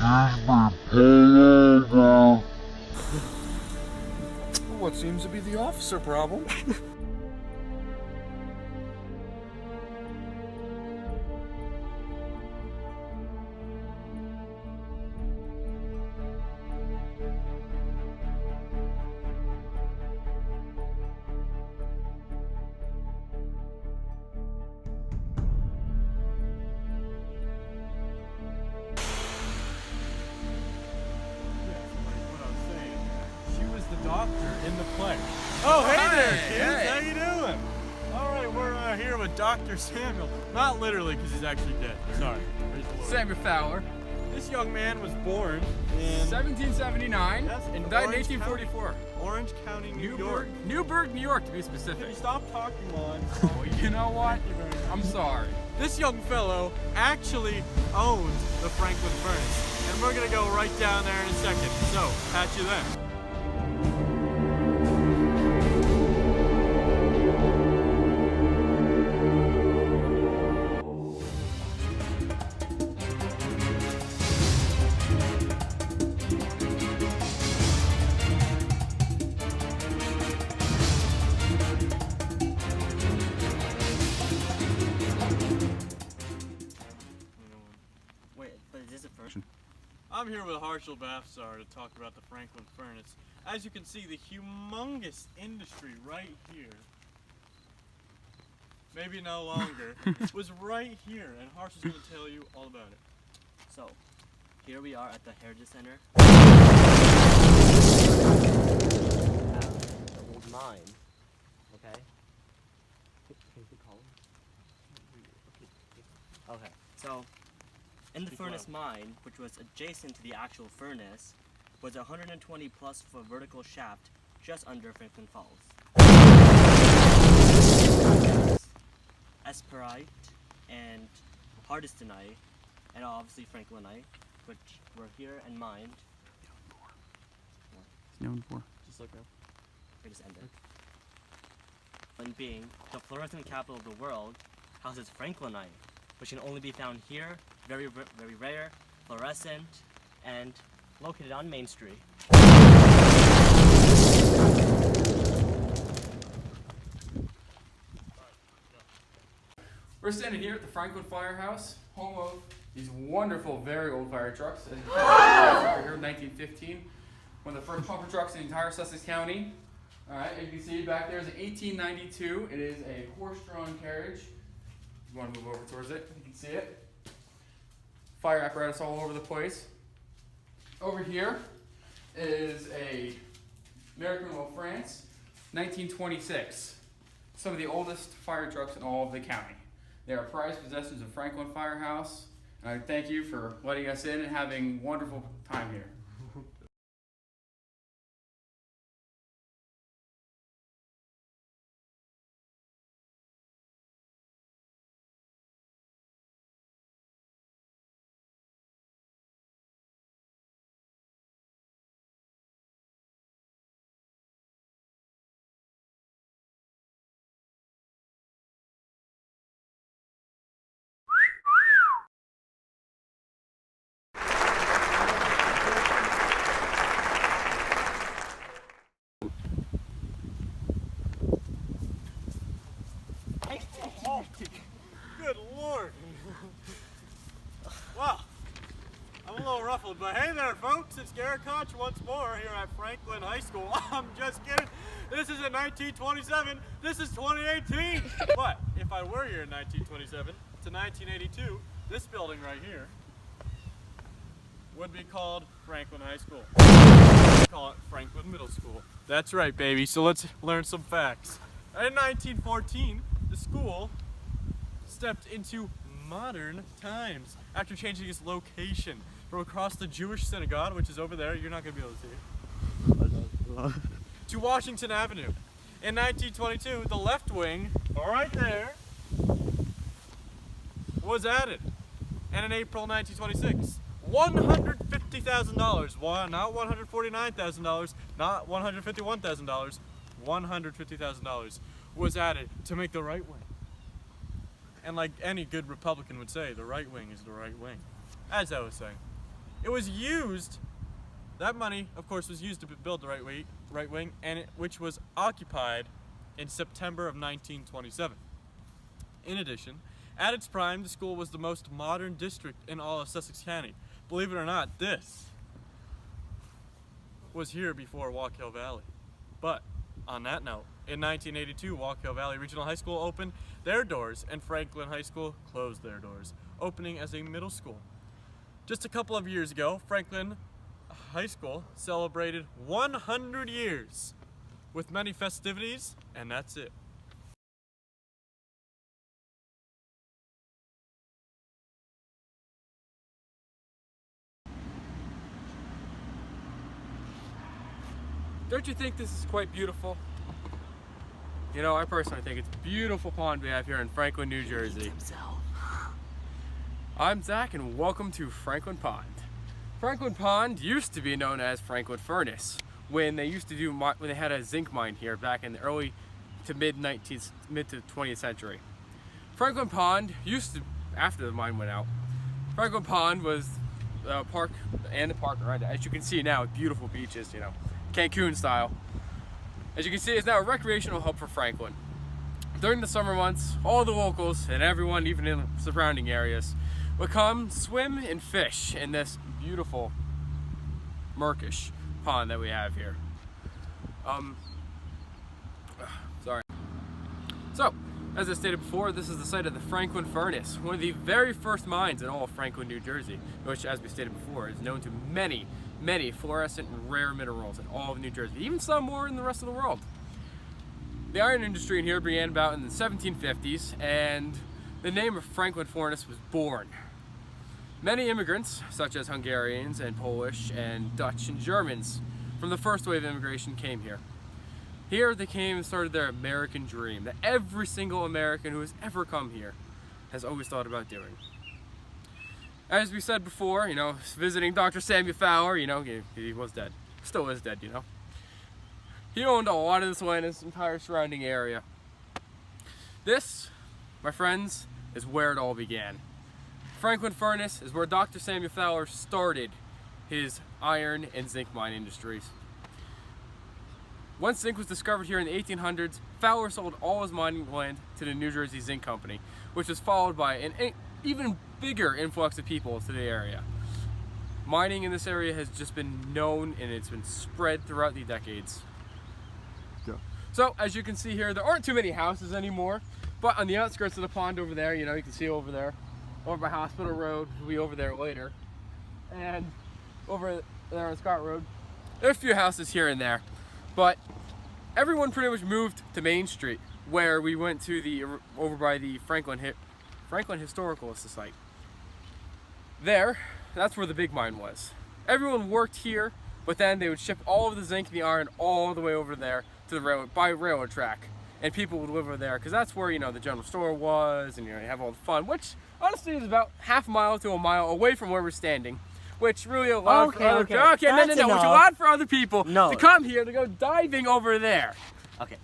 my payday now. What seems to be the officer problem? Doctor in the play. Oh, hey there, kids! Hey. How you doing? All right, we're here with Dr. Samuel. Not literally, because he's actually dead. Sorry. Samuel Fowler. This young man was born in 1779. Yes, in died in Orange 1844. County, Orange County, New York. Newburgh, New York, to be Can specific. you stop talking on? Oh, you know what? Thank you very much. I'm sorry. This young fellow actually owned the Franklin Furnace, and we're gonna go right down there in a second. So, catch you then. I'm here with Harloch to talk about the Franklin Furnace. As you can see, the humongous industry right here, maybe no longer, was right here, and Harloch is going to tell you all about it. So, here we are at the Heritage Center. The old mine, okay? Can you call him? Okay, so in the furnace mine, which was adjacent to the actual furnace, was a 120 plus foot vertical shaft just under Franklin Falls. Esperite and hardestonite, and obviously franklinite, which were here and mined. It's known for. Just look up. We just ended. And being the fluorescent capital of the world, houses franklinite, which can only be found here, very rare, fluorescent, and located on Main Street. We're standing here at the Franklin Firehouse, home of these wonderful, very old fire trucks. As you can see, over here in 1915, one of the first pumper trucks in the entire Sussex County. All right, as you can see back there is an 1892. It is a horse-drawn carriage. You want to move over towards it, you can see it. Fire apparatus all over the place. Over here is a American of France, 1926. Some of the oldest fire trucks in all of the county. They are prized possessions of Franklin Firehouse, and I thank you for letting us in and having a wonderful time here. Good Lord! Well, I'm a little ruffled, but hey there, folks! It's Garrett Koch once more here at Franklin High School. I'm just kidding. This isn't 1927. This is 2018. But if I were here in 1927 to 1982, this building right here would be called Franklin High School. We call it Franklin Middle School. That's right, baby. So let's learn some facts. In 1914, the school stepped into modern times after changing its location from across the Jewish synagogue, which is over there, you're not going to be able to see it, to Washington Avenue. In 1922, the left wing, right there, was added. And in April 1926, $150,000, not $149,000, not $151,000, $150,000 was added to make the right wing. And like any good Republican would say, the right wing is the right wing. As I was saying, It was used, that money, of course, was used to build the right wing, and which was occupied in September of 1927. In addition, at its prime, the school was the most modern district in all of Sussex County. Believe it or not, this was here before Walk Hill Valley. But on that note, in 1982, Walk Hill Valley Regional High School opened their doors and Franklin High School closed their doors, opening as a middle school. Just a couple of years ago, Franklin High School celebrated 100 years with many festivities, and that's it. Don't you think this is quite beautiful? You know, I personally think it's a beautiful pond we have here in Franklin, New Jersey. I'm Zach and welcome to Franklin Pond. Franklin Pond used to be known as Franklin Furnace when they had a zinc mine here back in the early to mid to 20th century. Franklin Pond used to, after the mine went out, Franklin Pond was a park and the park around it. As you can see now, beautiful beaches, you know, Cancun style. As you can see, it's now a recreational hub for Franklin. During the summer months, all the locals and everyone, even in the surrounding areas, would come swim and fish in this beautiful murkish pond that we have here. Sorry. So, as I stated before, this is the site of the Franklin Furnace, one of the very first mines in all of Franklin, New Jersey, which, as we stated before, is known to many fluorescent and rare minerals in all of New Jersey, even some more in the rest of the world. The iron industry in here began about in the 1750s, and the name of Franklin Furnace was born. Many immigrants, such as Hungarians and Polish and Dutch and Germans, from the first wave of immigration came here. Here they came and started their American dream that every single American who has ever come here has always thought about doing. As we said before, you know, visiting Dr. Samuel Fowler, you know, he was dead. Still is dead, you know. He owned a lot of this land in this entire surrounding area. This, my friends, is where it all began. Franklin Furnace is where Dr. Samuel Fowler started his iron and zinc mine industries. Once zinc was discovered here in the 1800s, Fowler sold all his mining land to the New Jersey Zinc Company, which was followed by an even bigger influx of people to the area. Mining in this area has just been known and it's been spread throughout the decades. So as you can see here, there aren't too many houses anymore, but on the outskirts of the pond over there, you know, you can see over there, over by Hospital Road, we'll be over there later, and over there on Scott Road, there are a few houses here and there, but everyone pretty much moved to Main Street, where we went to over by the Franklin Historical Society. There, that's where the big mine was. Everyone worked here, but then they would ship all of the zinc and the iron all the way over there to the railroad track, and people would live over there because that's where, you know, the general store was, and you know, you have all the fun, which honestly is about half a mile to a mile away from where we're standing, which really allowed for other people. Okay, no, which allowed for other people to come here to go diving over there. Okay.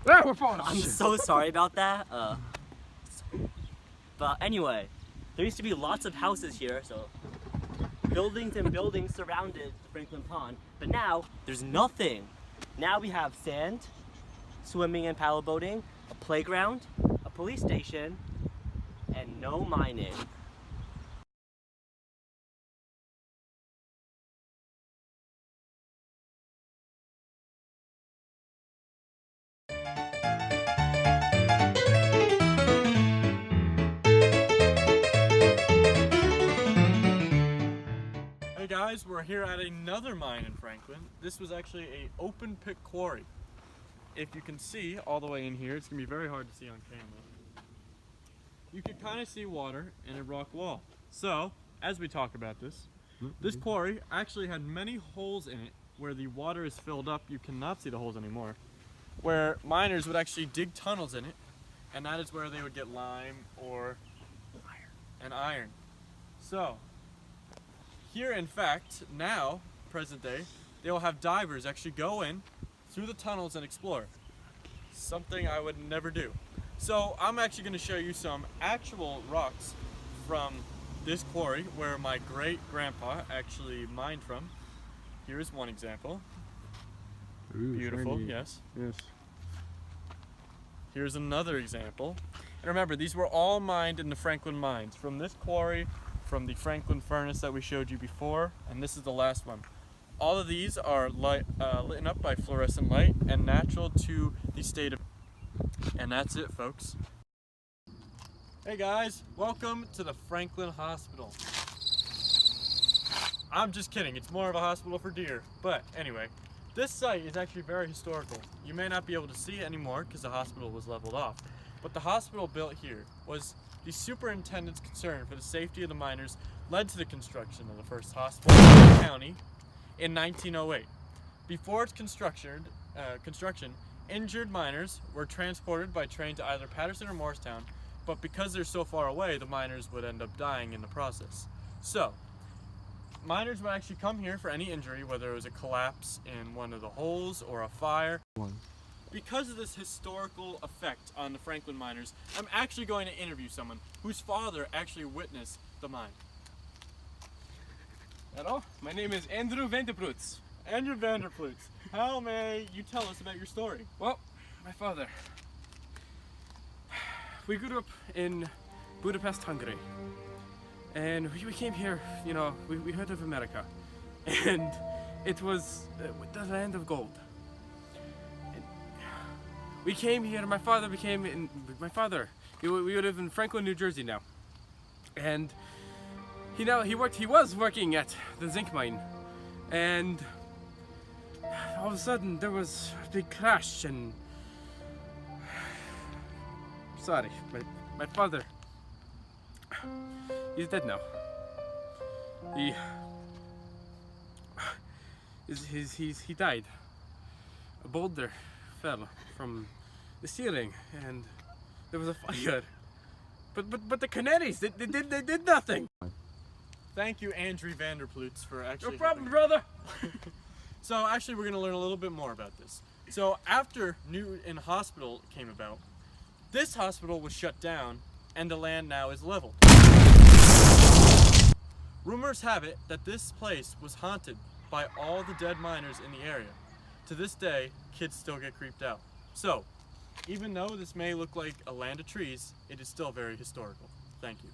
Ah, we're falling. I'm so sorry about that. But anyway, there used to be lots of houses here, so buildings and buildings surrounded the Franklin Pond, but now there's nothing. Now we have sand, swimming and paddle boating, a playground, a police station, and no mining. Hey guys, we're here at another mine in Franklin. This was actually an open pit quarry. If you can see all the way in here, it's gonna be very hard to see on camera. You can kind of see water and a rock wall. So, as we talk about this quarry actually had many holes in it where the water is filled up. You cannot see the holes anymore. Where miners would actually dig tunnels in it, and that is where they would get lime or iron. So, here, in fact, now, present day, they will have divers actually go in through the tunnels and explore. Something I would never do. So I'm actually going to show you some actual rocks from this quarry where my great-grandpa actually mined from. Here is one example. Ooh, Beautiful, shiny. yes. Yes. Here's another example. And remember, these were all mined in the Franklin mines. From this quarry, from the Franklin furnace that we showed you before, and this is the last one. All of these are lit up by fluorescent light and natural to the state of... And that's it, folks. Hey guys, welcome to the Franklin Hospital. I'm just kidding, it's more of a hospital for deer. But anyway, this site is actually very historical. You may not be able to see it anymore because the hospital was leveled off. But the hospital built here was the superintendent's concern for the safety of the miners led to the construction of the first hospital in the county in 1908. Before its construction, injured miners were transported by train to either Patterson or Morristown, but because they're so far away, the miners would end up dying in the process. So, miners would actually come here for any injury, whether it was a collapse in one of the holes or a fire. Because of this historical effect on the Franklin miners, I'm actually going to interview someone whose father actually witnessed the mine. Hello, my name is Andrew Vanderbroots. Andrew Vanderploots, how may you tell us about your story? Well, my father. We grew up in Budapest, Hungary. And we came here, you know, we heard of America. And it was the land of gold. And we came here, my father, we live in Franklin, New Jersey now. And he was working at the zinc mine. And all of a sudden there was a big crash and sorry, my father, he's dead now. He died. A boulder fell from the ceiling and there was a fire. But the canaries, they did nothing. Thank you, Andrew Vanderploots, for actually... No problem, brother. So actually we're going to learn a little bit more about this. So after Newton Hospital came about, this hospital was shut down and the land now is leveled. Rumors have it that this place was haunted by all the dead miners in the area. To this day, kids still get creeped out. So, even though this may look like a land of trees, it is still very historical. Thank you.